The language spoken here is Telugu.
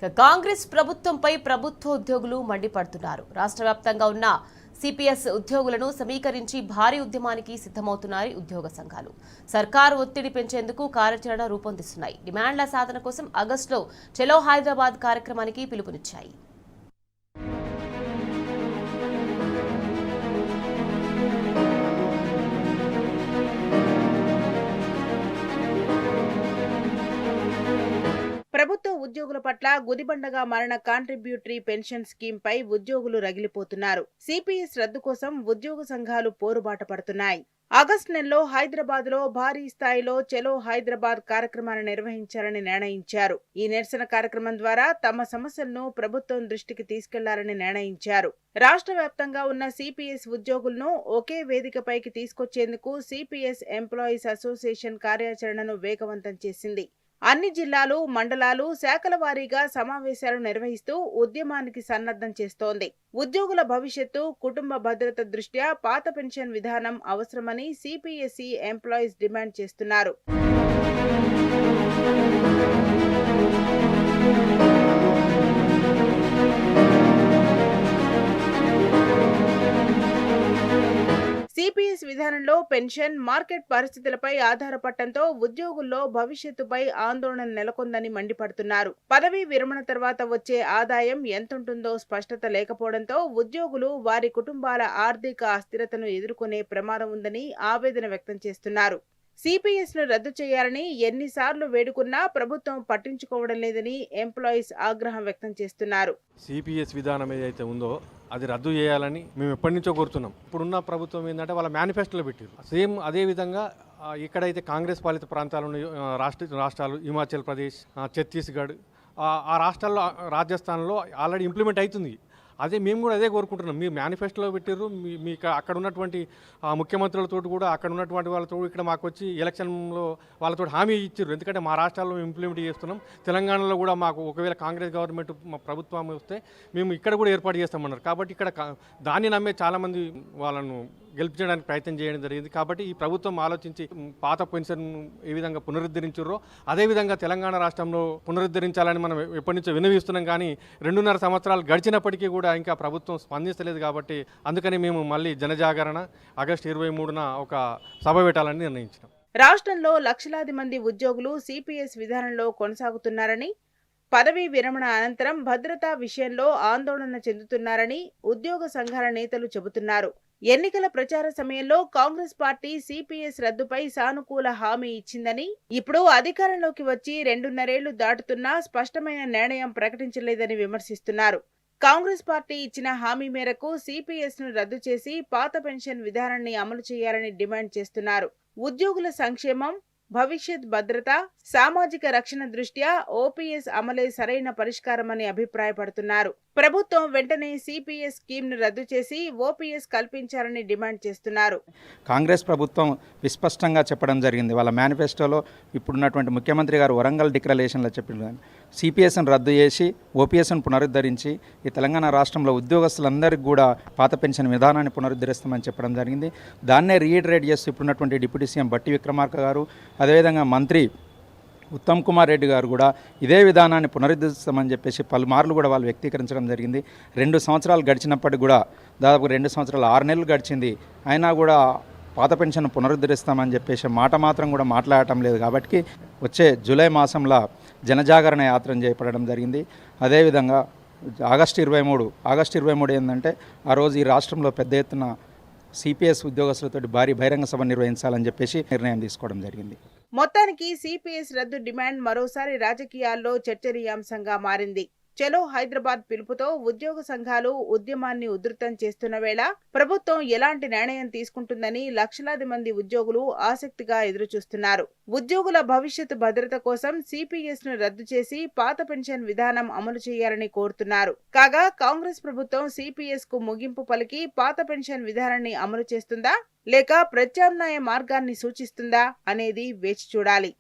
కాంగ్రెస్ ప్రభుత్వంపై ప్రభుత్వోద్యోగులు మండిపడుతున్నారు. రాష్ట్ర వ్యాప్తంగా ఉన్న సిపిఎస్ ఉద్యోగులను సమీకరించి భారీ ఉద్యమానికి సిద్ధమవుతున్నాయి ఉద్యోగ సంఘాలు. సర్కారు ఒత్తిడి పెంచేందుకు కార్యాచరణ రూపొందిస్తున్నాయి. డిమాండ్ల సాధన కోసం ఆగస్టులో చలో హైదరాబాద్ కార్యక్రమానికి పిలుపునిచ్చాయి. ప్రభుత్వ ఉద్యోగుల పట్ల గుదిబండగా మారిన కాంట్రిబ్యూటరీ పెన్షన్ స్కీమ్ పై ఉద్యోగులు రగిలిపోతున్నారు. సిపిఎస్ రద్దు కోసం ఉద్యోగ సంఘాలు పోరుబాట పడుతున్నాయి. ఆగస్టు నెలలో హైదరాబాద్ లో భారీ స్థాయిలో చలో హైదరాబాద్ కార్యక్రమాన్ని నిర్వహించాలని నిర్ణయించారు. ఈ నిరసన కార్యక్రమం ద్వారా తమ సమస్యలను ప్రభుత్వం దృష్టికి తీసుకెళ్లాలని నిర్ణయించారు. రాష్ట్ర వ్యాప్తంగా ఉన్న సిపిఎస్ ఉద్యోగులను ఒకే వేదికపైకి తీసుకొచ్చేందుకు సిపిఎస్ ఎంప్లాయీస్ అసోసియేషన్ కార్యాచరణను వేగవంతం చేసింది. అన్ని జిల్లాలు, మండలాలు, శాఖల వారీగా సమావేశాలు నిర్వహిస్తూ ఉద్యమానికి సన్నద్ధం చేస్తోంది. ఉద్యోగుల భవిష్యత్తు, కుటుంబ భద్రత దృష్ట్యా పాత పెన్షన్ విధానం అవసరమని సిపిఎస్ఈ ఎంప్లాయీస్ డిమాండ్ చేస్తున్నారు. సిపిఎస్ విధానంలో పెన్షన్, మార్కెట్ పరిస్థితులపై ఆధారపడటంతో ఉద్యోగుల్లో భవిష్యత్తుపై ఆందోళన నెలకొందని మండిపడుతున్నారు. పదవీ విరమణ తర్వాత వచ్చే ఆదాయం ఎంతుంటుందో స్పష్టత లేకపోవడంతో ఉద్యోగులు వారి కుటుంబాల ఆర్థిక అస్థిరతను ఎదుర్కొనే ప్రమాదం ఉందని ఆవేదన వ్యక్తం చేస్తున్నారు. సిపిఎస్ ను రద్దు చేయాలని ఎన్నిసార్లు వేడుకున్నా ప్రభుత్వం పట్టించుకోవడం లేదని ఎంప్లాయీస్ ఆగ్రహం వ్యక్తం చేస్తున్నారు. సిపిఎస్ విధానం ఏదైతే ఉందో అది రద్దు చేయాలని మేము ఎప్పటి నుంచో కోరుతున్నాం. ఇప్పుడున్న ప్రభుత్వం ఏంటంటే వాళ్ళ మేనిఫెస్టోలో పెట్టారు. సేమ్ అదే విధంగా ఎక్కడైతే కాంగ్రెస్ పాలిత ప్రాంతాలు ఉన్నాయో రాష్ట్రాలు హిమాచల్ ప్రదేశ్, ఛత్తీస్గఢ్, ఆ రాష్ట్రాల్లో, రాజస్థాన్లో ఆల్రెడీ ఇంప్లిమెంట్ అవుతుంది. అదే మేము కూడా అదే కోరుకుంటున్నాం. మీరు మేనిఫెస్టోలో పెట్టారు, మీకు అక్కడ ఉన్నటువంటి ముఖ్యమంత్రులతో కూడా అక్కడ ఉన్నటువంటి వాళ్ళతో ఇక్కడ మాకు వచ్చి ఎలక్షన్లో వాళ్ళతో హామీ ఇచ్చారు. ఎందుకంటే మా రాష్ట్రాల్లో ఇంప్లిమెంట్ చేస్తున్నాం, తెలంగాణలో కూడా మాకు ఒకవేళ కాంగ్రెస్ గవర్నమెంట్ మా ప్రభుత్వం వస్తే మేము ఇక్కడ కూడా ఏర్పాటు చేస్తామన్నారు. కాబట్టి ఇక్కడ దాన్ని నమ్మే చాలామంది వాళ్ళను గెలిపించడానికి ప్రయత్నం చేయడం జరిగింది. కాబట్టి ఈ ప్రభుత్వం ఆలోచించి పాత పెన్షన్ ఏ విధంగా పునరుద్ధరించారో అదేవిధంగా తెలంగాణ రాష్ట్రంలో పునరుద్ధరించాలని మనం ఎప్పటి నుంచో విన్నవిస్తున్నాం. కానీ 2.5 సంవత్సరాలు గడిచినప్పటికీ కూడా ఇంకా ప్రభుత్వం స్పందించలేదు. కాబట్టి అందుకని మేము మళ్ళీ జనజాగరణ ఆగస్టు 23న ఒక సభ పెట్టాలని నిర్ణయించినాం. రాష్ట్రంలో లక్షలాది మంది ఉద్యోగులు సిపిఎస్ విధానంలో కొనసాగుతున్నారని, పదవీ విరమణ అనంతరం భద్రతా విషయంలో ఆందోళన చెందుతున్నారని ఉద్యోగ సంఘాల నేతలు చెబుతున్నారు. ఎన్నికల ప్రచార సమయంలో కాంగ్రెస్ పార్టీ సిపిఎస్ రద్దుపై సానుకూల హామీ ఇచ్చిందని, ఇప్పుడు అధికారంలోకి వచ్చి 2.5 ఏళ్లు దాటుతున్నా స్పష్టమైన నిర్ణయం ప్రకటించలేదని విమర్శిస్తున్నారు. కాంగ్రెస్ పార్టీ ఇచ్చిన హామీ మేరకు సిపిఎస్ ను రద్దు చేసి పాత పెన్షన్ విధానాన్ని అమలు చేయాలని డిమాండ్ చేస్తున్నారు. ఉద్యోగుల సంక్షేమం, భవిష్యత్ భద్రత, సామాజిక రక్షణ దృష్ట్యా ఓపీఎస్ అమలే సరైన పరిష్కారమని అభిప్రాయపడుతున్నారు. ప్రభుత్వం వెంటనే సిపిఎస్ స్కీమ్ ను రద్దు చేసి ఓపీఎస్ కల్పించాలని డిమాండ్ చేస్తున్నారు. కాంగ్రెస్ ప్రభుత్వం విస్పష్టంగా చెప్పడం జరిగింది. వాళ్ళ మేనిఫెస్టోలో ఇప్పుడున్నటువంటి ముఖ్యమంత్రి గారు వరంగల్ డిక్లరేషన్లో చెప్పిన సిపిఎస్ను రద్దు చేసి ఓపీఎస్ను పునరుద్ధరించి ఈ తెలంగాణ రాష్ట్రంలో ఉద్యోగస్తులందరికీ కూడా పాత పెన్షన్ విధానాన్ని పునరుద్ధరిస్తామని చెప్పడం జరిగింది. దాన్నే రీఇటరేట్ చేస్తూ ఇప్పుడున్నటువంటి డిప్యూటీ సీఎం బట్టి విక్రమార్క గారు, అదేవిధంగా మంత్రి ఉత్తమ్ కుమార్ రెడ్డి గారు కూడా ఇదే విధానాన్ని పునరుద్ధరిస్తామని చెప్పేసి పలుమార్లు కూడా వాళ్ళు వ్యక్తీకరించడం జరిగింది. 2 సంవత్సరాలు గడిచినప్పటికీ కూడా దాదాపు 2 సంవత్సరాలు 6 నెలలు గడిచింది. అయినా కూడా పాత పెన్షన్ పునరుద్ధరిస్తామని చెప్పేసి మాట మాత్రం కూడా మాట్లాడటం లేదు. కాబట్టి వచ్చే జూలై మాసంలో జనజాగరణ యాత్ర చేపట్టడం జరిగింది. అదేవిధంగా ఆగస్టు 23 ఏంటంటే ఆ రోజు ఈ రాష్ట్రంలో పెద్ద ఎత్తున సిపిఎస్ ఉద్యోగస్తులతో భారీ బహిరంగ సభ నిర్వహించాలని చెప్పేసి నిర్ణయం తీసుకోవడం జరిగింది. మొత్తానికి సిపిఎస్ రద్దు డిమాండ్ మరోసారి రాజకీయాల్లో చర్చనీయాంశంగా మారింది. చలో హైదరాబాద్ పిలుపుతో ఉద్యోగ సంఘాలు ఉద్యమాన్ని ఉధృతం చేస్తున్న వేళ ప్రభుత్వం ఎలాంటి నిర్ణయం తీసుకుంటుందని లక్షలాది మంది ఉద్యోగులు ఆసక్తిగా ఎదురుచూస్తున్నారు. ఉద్యోగుల భవిష్యత్తు భద్రత కోసం సిపిఎస్ ను రద్దు చేసి పాత పెన్షన్ విధానం అమలు చేయాలని కోరుతున్నారు. కాగా కాంగ్రెస్ ప్రభుత్వం సిపిఎస్ కు ముగింపు పలికి పాత పెన్షన్ విధానాన్ని అమలు చేస్తుందా లేక ప్రత్యామ్నాయ మార్గాన్ని సూచిస్తుందా అనేది వేచి చూడాలి.